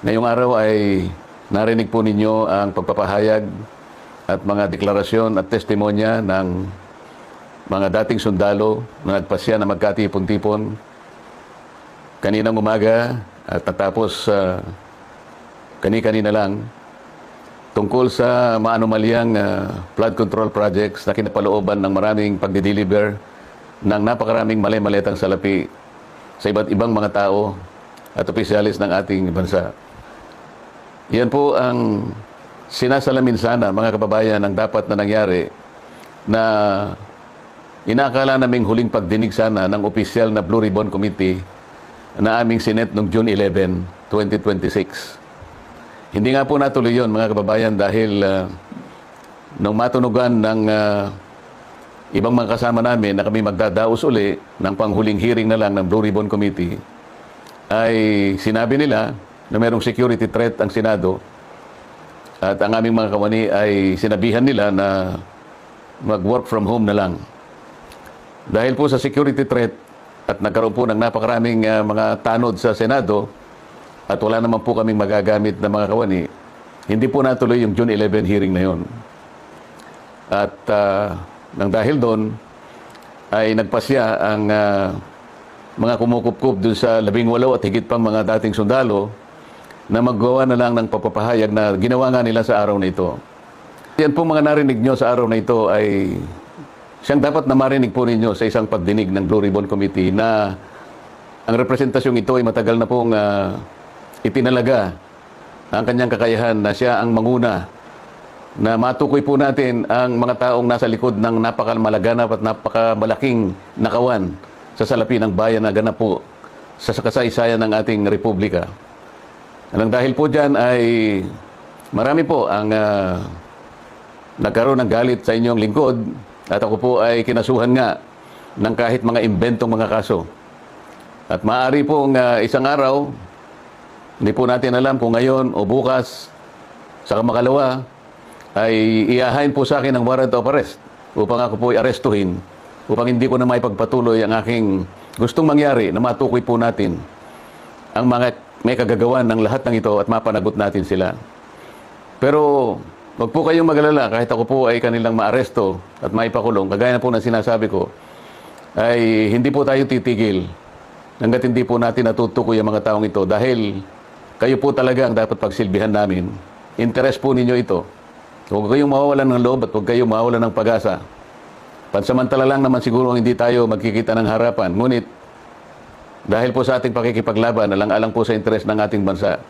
Ngayong araw ay narinig po ninyo ang pagpapahayag at mga deklarasyon at testimonya ng mga dating sundalo na nagpasya na magkatipon-tipon kaninang umaga at natapos kani-kanina lang tungkol sa maanumalyang flood control projects na kinapalooban ng maraming pagdideliver ng napakaraming mali-maletang salapi sa iba't ibang mga tao at opisyalis ng ating bansa. Yan po ang sinasalamin sana, mga kababayan, ang dapat na nangyari na inaakala naming huling pagdinig sana ng opisyal na Blue Ribbon Committee na aming Senate noong June 11, 2026. Hindi nga po natuloy yun, mga kababayan, dahil nung matunugan ng ibang mga kasama namin na kami magdadaos uli ng panghuling hearing na lang ng Blue Ribbon Committee, ay sinabi nila na mayroong security threat ang Senado at ang aming mga kawani ay sinabihan nila na mag-work from home na lang. Dahil po sa security threat at nagkaroon po ng napakaraming mga tanod sa Senado at wala naman po kaming magagamit na mga kawani, hindi po natuloy yung June 11 hearing na yon. At nang dahil doon ay nagpasya ang mga kumukup-kup dun sa 18 at higit pang mga dating sundalo na maggawa na lang ng papapahayag na ginawa nga nila sa araw na ito. Yan po mga narinig nyo sa araw na ito ay siyang dapat na marinig po ninyo sa isang pagdinig ng Blue Ribbon Committee na ang representasyong ito ay matagal na pong itinalaga ang kanyang kakayahan na siya ang manguna na matukoy po natin ang mga taong nasa likod ng napakamalaganap at napakamalaking nakawan sa salapi ng bayan na ganap po sa kasaysayan ng ating republika. Nang dahil po dyan ay marami po ang nagkaroon ng galit sa inyong lingkod at ako po ay kinasuhan nga ng kahit mga imbentong mga kaso. At maaari pong isang araw, hindi po natin alam kung ngayon o bukas, sa makalawa, ay iahain po sa akin ang warrant of arrest upang ako po ay arestuhin, upang hindi ko na maipagpatuloy ang aking gustong mangyari na matukoy po natin ang mga may kagagawan ng lahat ng ito at mapanagot natin sila. Pero wag po kayong mag-alala, kahit ako po ay kanilang maaresto at maipakulong, kagaya na po ng sinasabi ko, ay hindi po tayo titigil hanggat hindi po natin natutukoy ang mga taong ito dahil kayo po talaga ang dapat pagsilbihan namin. Interes po ninyo ito. Huwag kayong mawawalan ng loob at huwag kayong mawawalan ng pag-asa. Pansamantala lang naman siguro hindi tayo magkikita ng harapan. Ngunit dahil po sa ating pakikipaglaban, alang-alang po sa interes ng ating bansa,